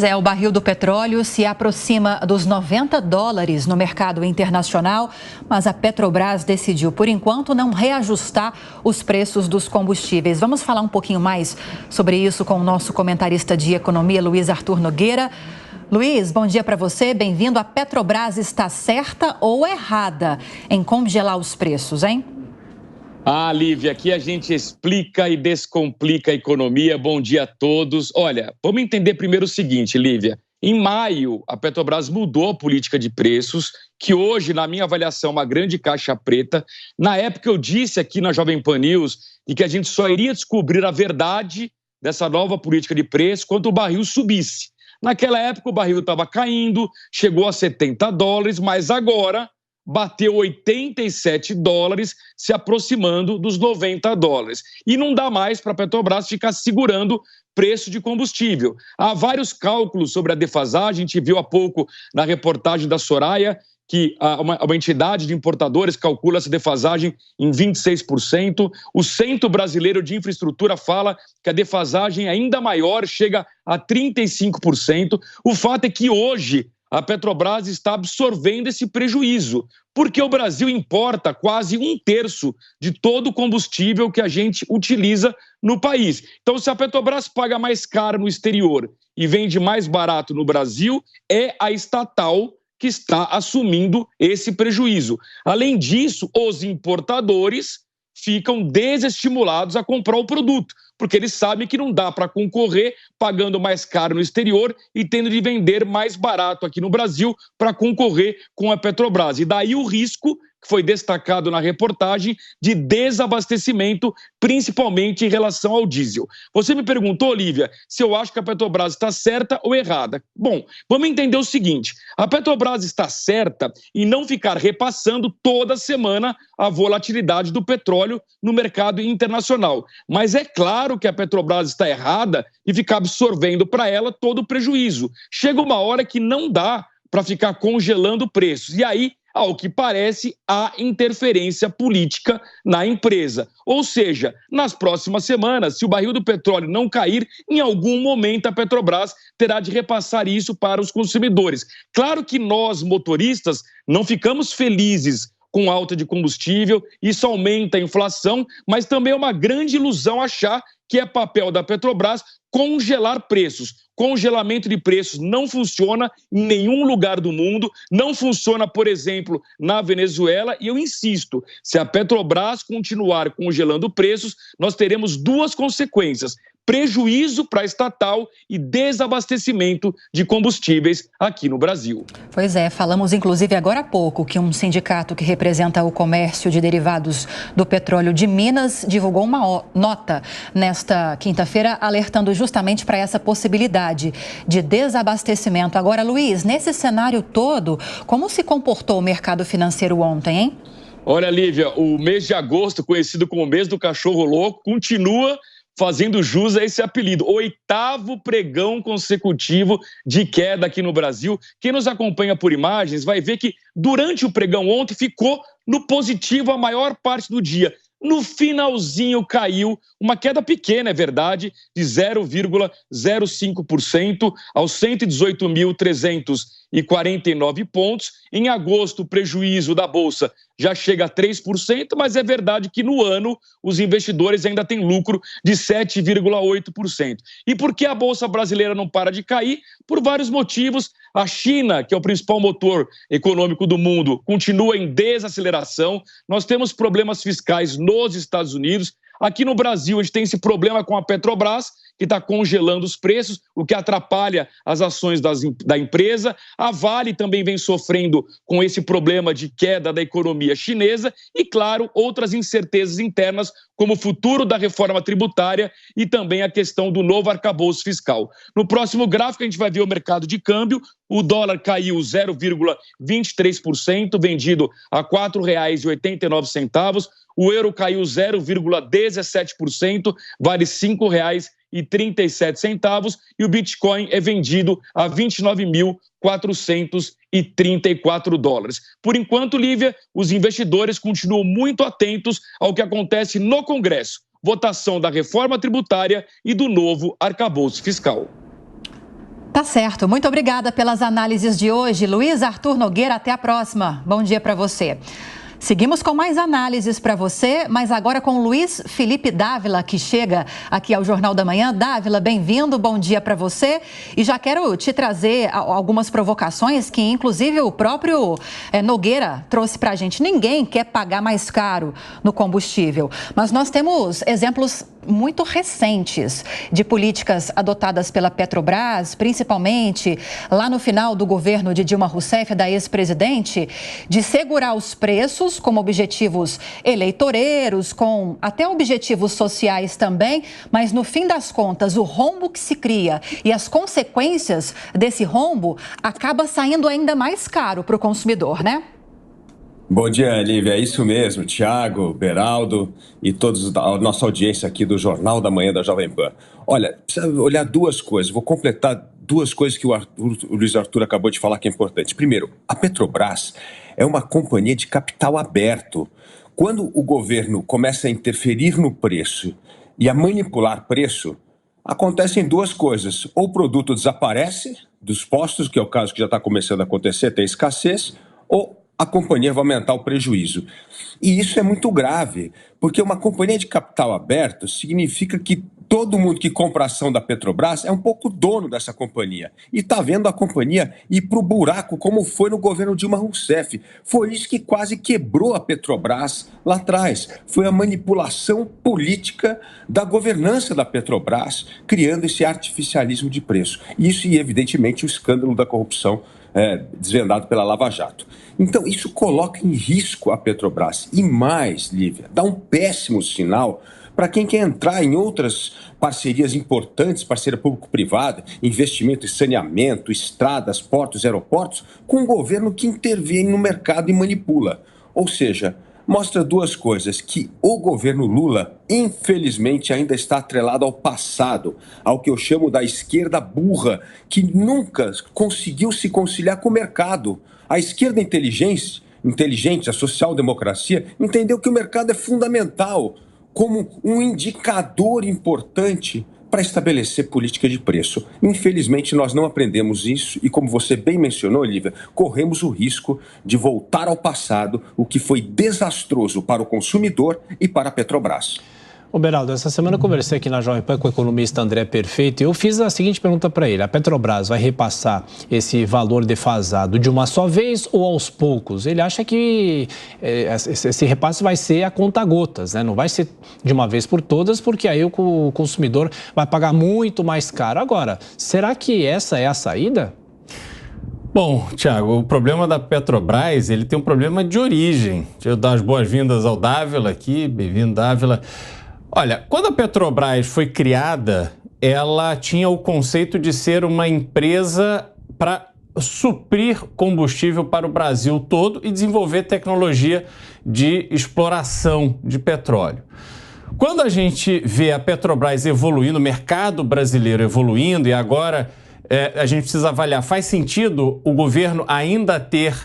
Pois é, o barril do petróleo se aproxima dos $90 no mercado internacional, mas a Petrobras decidiu, por enquanto, não reajustar os preços dos combustíveis. Vamos falar um pouquinho mais sobre isso com o nosso comentarista de economia, Luiz Arthur Nogueira. Luiz, bom dia para você, bem-vindo. A Petrobras está certa ou errada em congelar os preços, hein? Lívia, aqui a gente explica e descomplica a economia. Bom dia a todos. Olha, vamos entender primeiro o seguinte, Lívia. Em maio, a Petrobras mudou a política de preços, que hoje, na minha avaliação, é uma grande caixa preta. Na época, eu disse aqui na Jovem Pan News que a gente só iria descobrir a verdade dessa nova política de preço quando o barril subisse. Naquela época, o barril estava caindo, chegou a $70, mas agora bateu $87, se aproximando dos $90. E não dá mais para a Petrobras ficar segurando preço de combustível. Há vários cálculos sobre a defasagem, a gente viu há pouco na reportagem da Soraya, que uma entidade de importadores calcula essa defasagem em 26%. O Centro Brasileiro de Infraestrutura fala que a defasagem é ainda maior, chega a 35%. O fato é que hoje a Petrobras está absorvendo esse prejuízo, porque o Brasil importa quase 1/3 de todo o combustível que a gente utiliza no país. Então, se a Petrobras paga mais caro no exterior e vende mais barato no Brasil, é a estatal que está assumindo esse prejuízo. Além disso, os importadores ficam desestimulados a comprar o produto, porque eles sabem que não dá para concorrer pagando mais caro no exterior e tendo de vender mais barato aqui no Brasil para concorrer com a Petrobras. E daí o risco, que foi destacado na reportagem, de desabastecimento, principalmente em relação ao diesel. Você me perguntou, Olívia, se eu acho que a Petrobras está certa ou errada. Bom, vamos entender o seguinte, a Petrobras está certa em não ficar repassando toda semana a volatilidade do petróleo no mercado internacional. Mas é claro que a Petrobras está errada em ficar absorvendo para ela todo o prejuízo. Chega uma hora que não dá para ficar congelando preços. E aí, ao que parece, há interferência política na empresa. Ou seja, nas próximas semanas, se o barril do petróleo não cair, em algum momento a Petrobras terá de repassar isso para os consumidores. Claro que nós, motoristas, não ficamos felizes com alta de combustível, isso aumenta a inflação, mas também é uma grande ilusão achar que é papel da Petrobras congelar preços. Congelamento de preços não funciona em nenhum lugar do mundo, não funciona, por exemplo, na Venezuela, e eu insisto, se a Petrobras continuar congelando preços, nós teremos duas consequências: prejuízo para a estatal e desabastecimento de combustíveis aqui no Brasil. Pois é, falamos inclusive agora há pouco que um sindicato que representa o comércio de derivados do petróleo de Minas divulgou uma nota nesta quinta-feira alertando justamente para essa possibilidade de desabastecimento. Agora, Luiz, nesse cenário todo, como se comportou o mercado financeiro ontem, hein? Olha, Lívia, o mês de agosto, conhecido como mês do cachorro louco, continua fazendo jus a esse apelido. 8º pregão consecutivo de queda aqui no Brasil. Quem nos acompanha por imagens vai ver que durante o pregão ontem ficou no positivo a maior parte do dia. No finalzinho caiu, uma queda pequena, é verdade, de 0,05% aos 118.349 pontos. Em agosto, o prejuízo da Bolsa já chega a 3%, mas é verdade que no ano os investidores ainda têm lucro de 7,8%. E por que a Bolsa brasileira não para de cair? Por vários motivos. A China, que é o principal motor econômico do mundo, continua em desaceleração. Nós temos problemas fiscais nos Estados Unidos. Aqui no Brasil, a gente tem esse problema com a Petrobras, que está congelando os preços, o que atrapalha as ações da empresa. A Vale também vem sofrendo com esse problema de queda da economia chinesa e, claro, outras incertezas internas, como o futuro da reforma tributária e também a questão do novo arcabouço fiscal. No próximo gráfico, a gente vai ver o mercado de câmbio. O dólar caiu 0,23%, vendido a R$ 4,89. O euro caiu 0,17%, vale R$ 5,37, e o Bitcoin é vendido a 29.434 dólares. Por enquanto, Lívia, os investidores continuam muito atentos ao que acontece no Congresso. Votação da reforma tributária e do novo arcabouço fiscal. Tá certo. Muito obrigada pelas análises de hoje. Luiz Arthur Nogueira, até a próxima. Bom dia para você. Seguimos com mais análises para você, mas agora com Luiz Felipe Dávila, que chega aqui ao Jornal da Manhã. Dávila, bem-vindo, bom dia para você. E já quero te trazer algumas provocações que, inclusive, o próprio Nogueira trouxe para a gente. Ninguém quer pagar mais caro no combustível, mas nós temos exemplos muito recentes de políticas adotadas pela Petrobras, principalmente lá no final do governo de Dilma Rousseff, da ex-presidente, de segurar os preços como objetivos eleitoreiros, com até objetivos sociais também, mas no fim das contas, o rombo que se cria e as consequências desse rombo acaba saindo ainda mais caro para o consumidor, né? Bom dia, Lívia. É isso mesmo. Tiago, Beraldo e todos a nossa audiência aqui do Jornal da Manhã da Jovem Pan. Olha, precisa olhar duas coisas. Vou completar duas coisas que o Luiz Arthur acabou de falar que é importante. Primeiro, a Petrobras é uma companhia de capital aberto. Quando o governo começa a interferir no preço e a manipular preço, acontecem duas coisas. Ou o produto desaparece dos postos, que é o caso que já está começando a acontecer, tem escassez, ou a companhia vai aumentar o prejuízo. E isso é muito grave, porque uma companhia de capital aberto significa que todo mundo que compra a ação da Petrobras é um pouco dono dessa companhia. E está vendo a companhia ir para o buraco, como foi no governo Dilma Rousseff. Foi isso que quase quebrou a Petrobras lá atrás. Foi a manipulação política da governança da Petrobras, criando esse artificialismo de preço. Isso e, evidentemente, o escândalo da corrupção desvendado pela Lava Jato. Então, isso coloca em risco a Petrobras. E mais, Lívia, dá um péssimo sinal para quem quer entrar em outras parcerias importantes, parceria público-privada, investimento em saneamento, estradas, portos, aeroportos, com um governo que intervém no mercado e manipula. Ou seja, mostra duas coisas, que o governo Lula, infelizmente, ainda está atrelado ao passado, ao que eu chamo da esquerda burra, que nunca conseguiu se conciliar com o mercado. A esquerda inteligente, a social-democracia, entendeu que o mercado é fundamental como um indicador importante para estabelecer política de preço. Infelizmente, nós não aprendemos isso e, como você bem mencionou, Lívia, corremos o risco de voltar ao passado, o que foi desastroso para o consumidor e para a Petrobras. Ô Beraldo, essa semana eu conversei aqui na Jovem Pan com o economista André Perfeito e eu fiz a seguinte pergunta para ele: a Petrobras vai repassar esse valor defasado de uma só vez ou aos poucos? Ele acha que esse repasse vai ser a conta-gotas, né? Não vai ser de uma vez por todas, porque aí o consumidor vai pagar muito mais caro. Agora, será que essa é a saída? Bom, Tiago, o problema da Petrobras, ele tem um problema de origem. Deixa eu dar as boas-vindas ao Dávila aqui, bem-vindo, Dávila. Olha, quando a Petrobras foi criada, ela tinha o conceito de ser uma empresa para suprir combustível para o Brasil todo e desenvolver tecnologia de exploração de petróleo. Quando a gente vê a Petrobras evoluindo, o mercado brasileiro evoluindo, e agora a gente precisa avaliar, faz sentido o governo ainda ter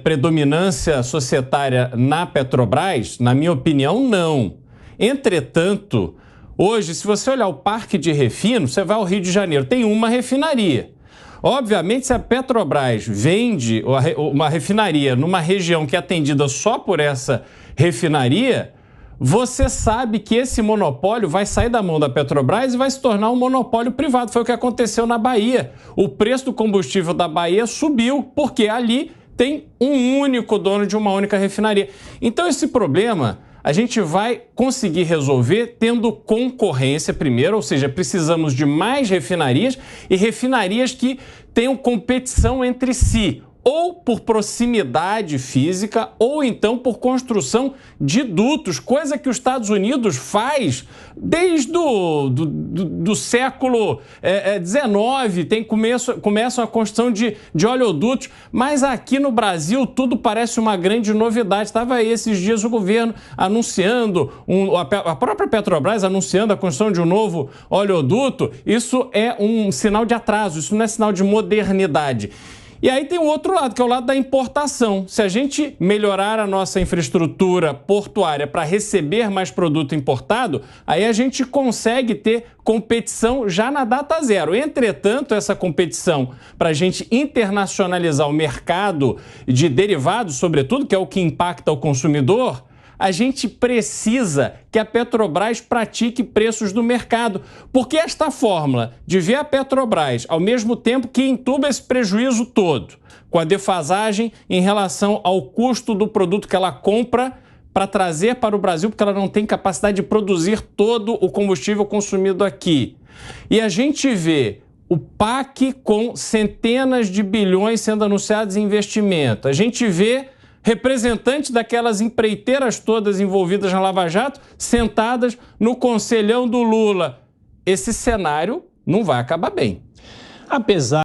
predominância societária na Petrobras? Na minha opinião, não. Entretanto, hoje, se você olhar o parque de refino, você vai ao Rio de Janeiro, tem uma refinaria. Obviamente, se a Petrobras vende uma refinaria numa região que é atendida só por essa refinaria, você sabe que esse monopólio vai sair da mão da Petrobras e vai se tornar um monopólio privado. Foi o que aconteceu na Bahia. O preço do combustível da Bahia subiu, porque ali tem um único dono de uma única refinaria. Então, esse problema a gente vai conseguir resolver tendo concorrência primeiro, ou seja, precisamos de mais refinarias e refinarias que tenham competição entre si, ou por proximidade física, ou então por construção de dutos, coisa que os Estados Unidos faz desde do século XIX, começam a construção de oleodutos, mas aqui no Brasil tudo parece uma grande novidade. Estava aí esses dias o governo anunciando, a própria Petrobras anunciando a construção de um novo oleoduto. Isso é um sinal de atraso, isso não é sinal de modernidade. E aí tem o outro lado, que é o lado da importação. Se a gente melhorar a nossa infraestrutura portuária para receber mais produto importado, aí a gente consegue ter competição já na data zero. Entretanto, essa competição para a gente internacionalizar o mercado de derivados, sobretudo, que é o que impacta o consumidor, a gente precisa que a Petrobras pratique preços do mercado, porque esta fórmula de ver a Petrobras ao mesmo tempo que entuba esse prejuízo todo, com a defasagem em relação ao custo do produto que ela compra para trazer para o Brasil, porque ela não tem capacidade de produzir todo o combustível consumido aqui. E a gente vê o PAC com centenas de bilhões sendo anunciados em investimento. A gente vê representantes daquelas empreiteiras todas envolvidas na Lava Jato sentadas no conselhão do Lula. Esse cenário não vai acabar bem. Apesar